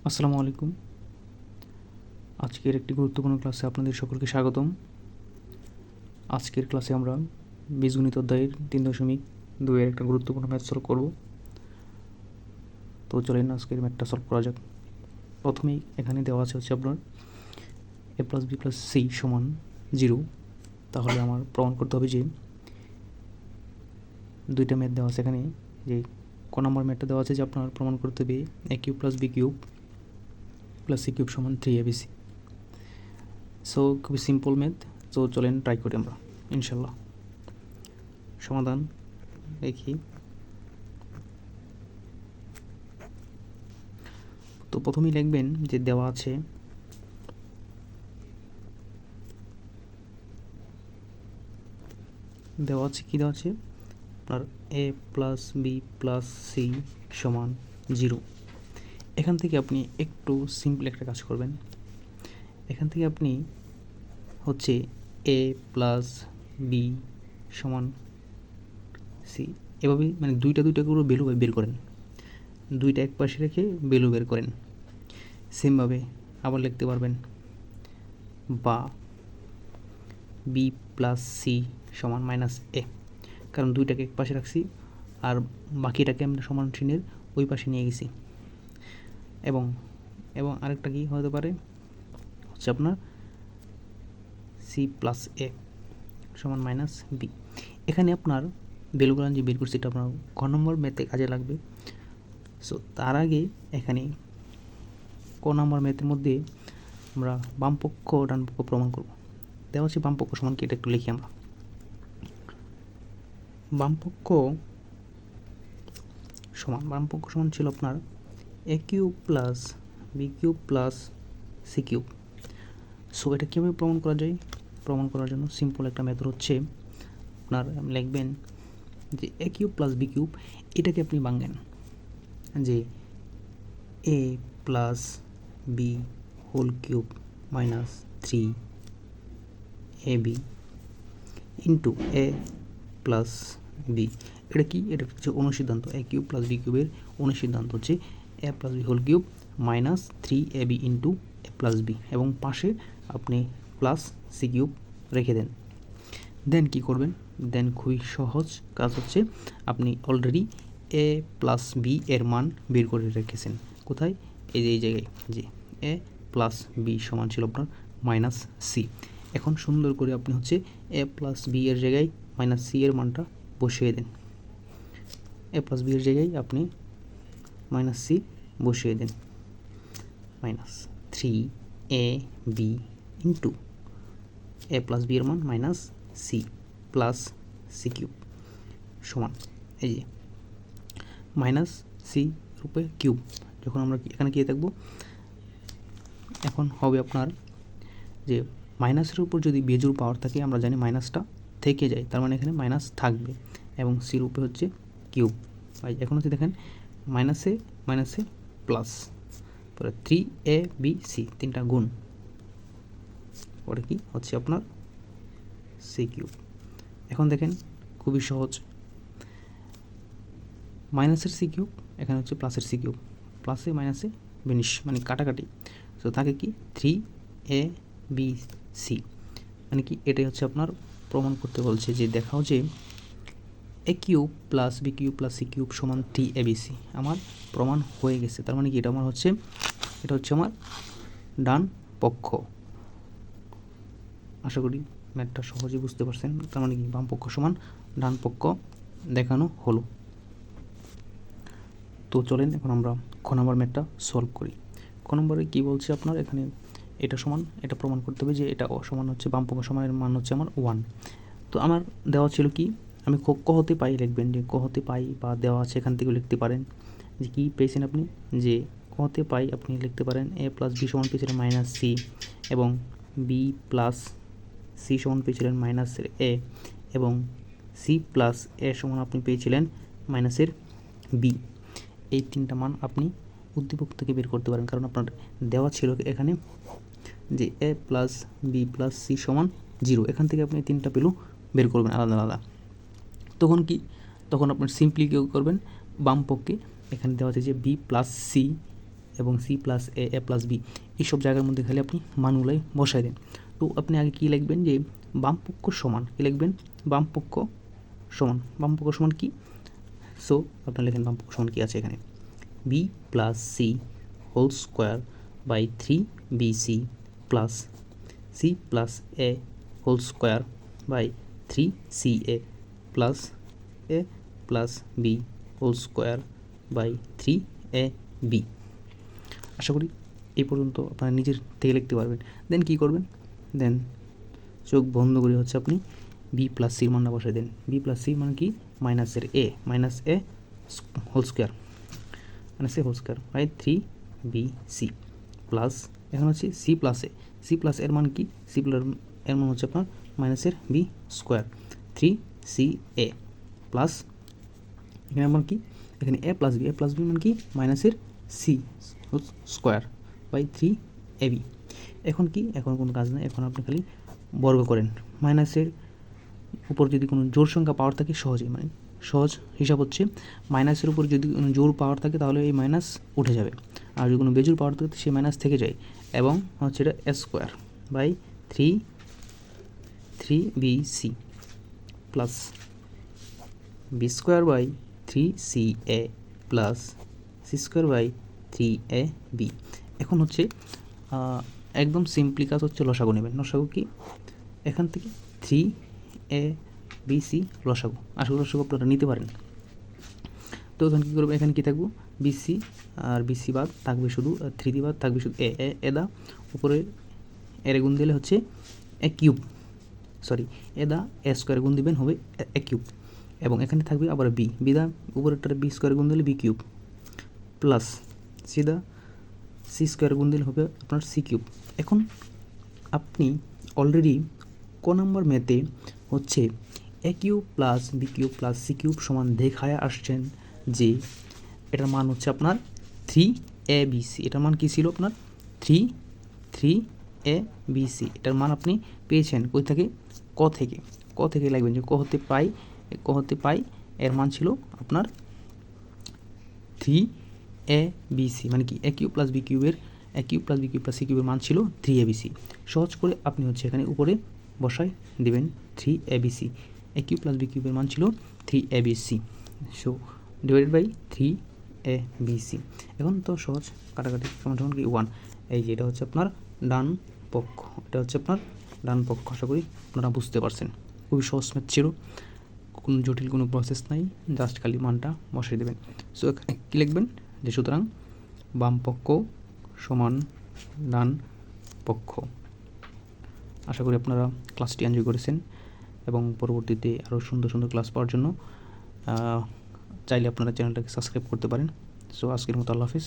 আসসালামু আলাইকুম। আজকের একটি গুরুত্বপূর্ণ ক্লাসে আপনাদের সকলকে স্বাগতম। আজকের ক্লাসে আমরা বীজগণিত অধ্যায়ের 3.2-এর একটা গুরুত্বপূর্ণ ম্যাথ সলভ করব। তো চলেন আজকের ম্যাথটা সলভ করা যাক। প্রথমেই এখানে দেওয়া আছে হচ্ছে আপনার a + b + c = 0। তাহলে আমার প্রমাণ করতে হবে যে দুইটা ম্যাথ দেওয়া আছে এখানে, যে ক নম্বর ম্যাথটা দেওয়া আছে যে আপনার প্রমাণ করতে হবে a³ + b³ + c³ = 3abc। So খুবই সিম্পল ম্যাথ। তো চলেন ট্রাই করি আমরা ইনশাল্লাহ। সমাধান দেখি। তো প্রথমেই লিখবেন যে দেওয়া আছে কি দেওয়া আছে আপনার a + b + c = 0। এখান থেকে আপনি একটু সিম্পল একটা কাজ করবেন। এখান থেকে আপনি হচ্ছে a + b = c এভাবে মানে দুইটা করে ভ্যালু বের করেন, দুইটা এক পাশে রেখে ভ্যালু বের করেন। সেমভাবে আবার লিখতে পারবেন বা b + c = -a, কারণ দুইটাকে এক পাশে রাখছি আর বাকিটাকে আমরা সমান চিহ্নের ওই পাশে নিয়ে গেছি। এবং আরেকটা কি হতে পারে হচ্ছে আপনার c + a = -b। এখানে আপনার ভ্যালুগুলো যে বের করছি এটা আপনার ক নম্বর ম্যাথে কাজে লাগবে। সো তার আগে এখানে ক নম্বর ম্যাথের মধ্যে আমরা বামপক্ষ ডানপক্ষ প্রমাণ করব। দেওয়া হচ্ছে বামপক্ষ সমান কি, এটা একটু লিখি আমরা। বামপক্ষ সমান ছিল আপনার a³ + b³ + c³। সো এটা কীভাবে প্রমাণ করা যায়? প্রমাণ করার জন্য সিম্পল একটা মেথড হচ্ছে আপনার লিখবেন যে a³ + b³ এটাকে আপনি ভাঙেন যে a + b³ - 3ab into a + b। এটা কি? এটা হচ্ছে অনুসিদ্ধান্ত। a³ + b³ এর অনুসিদ্ধান্ত হচ্ছে a + b³ - 3ab into a + b, এবং পাশে আপনি +c³ রেখে দেন। দেন কি করবেন? দেন খুবই সহজ কাজ হচ্ছে আপনি অলরেডি a + b এর মান বের করে রেখেছেন। কোথায়? এই যে এই জায়গায়, যে a + b সমান ছিল আপনার -c। এখন সুন্দর করে আপনি হচ্ছে a + b এর জায়গায় -c এর মানটা বসিয়ে দেন। a + b এর জায়গায় আপনি -c বসিয়ে দেন। -3ab ইন্টু a + b এর মান -c প্লাস c³ সমান এই যে -c রূপে কিউব। যখন আমরা এখানে কি থাকবো, এখন হবে আপনার যে মাইনাসের উপর যদি বেজোড় পাওয়ার থাকে, আমরা জানি মাইনাসটা থেকে যায়, তার মানে এখানে মাইনাস থাকবে, এবং সি রূপে হচ্ছে কিউব। এখন হচ্ছে দেখেন মাইনাসে প্লাস, পরে 3abc তিনটা গুণ, পরে কি হচ্ছে আপনার c³। এখন দেখেন খুবই সহজ, মাইনাসের c³ এখানে হচ্ছে প্লাসের c³, প্লাসে মাইনাসে বিনিশ মানে কাটাকাটি। তো থাকে কি 3abc, মানে কি এটাই হচ্ছে আপনার প্রমাণ করতে বলছে যে দেখাও যে a³ + b³ + c³ = 3abc। আমার প্রমাণ হয়ে গেছে। তার মানে কি এটা হচ্ছে আমার ডান পক্ষ। আশা করি ম্যাথটা সহজেই বুঝতে পারছেন। তার মানে কি বাম পক্ষ সমান ডান পক্ষ দেখানো হলো। তো চলেন এখন আমরা খ নম্বর ম্যাথটা সলভ করি। খ নম্বরে কী বলছে আপনার, এখানে এটা সমান, এটা প্রমাণ করতে হবে যে এটা সমান হচ্ছে বাম পক্ষ সমানের মান হচ্ছে আমার 1। তো আমার দেওয়া ছিল কি, আমি ক হতে পাই লিখবেন, যে ক হতে পাই বা দেওয়া আছে এখান থেকে লিখতে পারেন যে কী পেয়েছেন আপনি, যে ক হতে পাই আপনি লিখতে পারেন a + b সমান পেয়েছিলেন -c, এবং b + c সমান পেয়েছিলেন -a, এবং c + a সমান আপনি পেয়েছিলেন -b। এই তিনটা মান আপনি উদ্দীপক থেকে বের করতে পারেন, কারণ আপনার দেওয়া ছিল এখানে যে a + b + c = 0। এখান থেকে আপনি তিনটা ভ্যালু বের করবেন আলাদা আলাদা। তখন আপনার সিম্পলি কেউ করবেন বাম পক্ষে, এখানে দেওয়া আছে যে b + c এবং সি প্লাস এ এ প্লাস বি এইসব জায়গার মধ্যে খালি আপনি মানগুলাই বসাই দেন। তো আপনি আগে কী লিখবেন যে বাম পক্ষ সমান, কী লিখবেন বাম পক্ষ সমান কি? সো আপনার লেখেন বাম পক্ষ সমান কী আছে এখানে, B plus C whole square by 3bc plus C plus A whole square by 3ca plus A plus B whole square by 3ab। আশা করি এই পর্যন্ত আপনারা নিজের থেকে লিখতে পারবেন। দেন কী করবেন, দেন চোখ বন্ধ করে হচ্ছে আপনি বি প্লাস সির মানটা বসাই দেন। বি প্লাস সি মানে কি, minus A whole square by 3bc plus এখন হচ্ছে সি প্লাস এর মান কি, সি প্লাস এর মান হচ্ছে আপনার মাইনাসের বি স্কোয়ার 3ca প্লাস এখানে মান কি, এখানে এ প্লাস বি মানে কি মাইনাসের সি স্কোয়ার বাই 3ab। এখন কি, এখন কোনো কাজ নেই, এখন আপনি খালি বর্গ করেন। মাইনাসের উপর যদি কোনো জোড় সংখ্যা পাওয়ার থাকে সহজেই, মানে সহজ হিসাব হচ্ছে মাইনাসের উপর যদি কোনো জোড় পাওয়ার থাকে তাহলে এই মাইনাস উঠে যাবে, আর যদি কোনো বেজোড় পাওয়ার থাকে সেই মাইনাস থেকে যায়, এবং হচ্ছে এটা a square by 3bc plus b square by 3ca plus c square by 3ab। এখন হচ্ছে একদম সিম্পলি কাজ হচ্ছে লসাগু নেবেন। লসাগু কি, এখান থেকে 3abc লসাগু, আশা করি লসাগু আপনারা নিতে পারেন। তো এখানে কী করবো, এখানে কী থাকবো বিসি আর বিসি বাদ থাকবে শুধু 3 বাদ থাকবে শুধু এদা উপরে এর গুণ দিলে হচ্ছে এ কিউব, এদা এ স্কোয়ার গুণ দিবেন হবে এ কিউব, এবং এখানে থাকবে আবার বিদা উপরেরটার বি স্কোয়ার গুণ দিলে বি কিউব প্লাস সিদা সি স্কোয়ার গুণ দিলে হবে আপনার সি কিউব। এখন আপনি অলরেডি ক নম্বর ম্যাথে হচ্ছে a cube plus b cube plus c cube সমান দেখায় আসছেন যে এটার মান হচ্ছে আপনার 3abc। এটার মান কী ছিল আপনার 3abc। এটার মান আপনি পেয়েছেন কই থেকে, ক থেকে লাগবেন যে ক হতে পাই এর মান ছিল আপনার 3abc, মানে কি এ কিউব প্লাস বি কিউবের প্লাস সি কিউবের মান ছিল 3abc। সহজ করে আপনি হচ্ছে এখানে উপরে বসাই দিবেন 3abc, এ কিউব প্লাস বি কিউবের মান ছিল 3abc, so divided by 3abc। এখন তো সহজ, কাটাকাটি সমান কি 1, এই যে এটা হচ্ছে আপনার ডান পক্ষ, আশা করি আপনারা বুঝতে পারছেন। খুবই সহজ ম্যাথ ছিল, কোনো জটিল কোনো প্রসেস নাই, জাস্ট খালি মানটা বসিয়ে দেবেন। সো এখানে কী লিখবেন যে সুতরাং বাম পক্ষ সমান ডান পক্ষ। আশা করি আপনারা ক্লাসটি এনজয় করেছেন, এবং পরবর্তীতে আরও সুন্দর সুন্দর ক্লাস পাওয়ার জন্য চাইলে আপনারা চ্যানেলটাকে সাবস্ক্রাইব করতে পারেন। সো আজকের মতো আল্লাহ হাফিজ।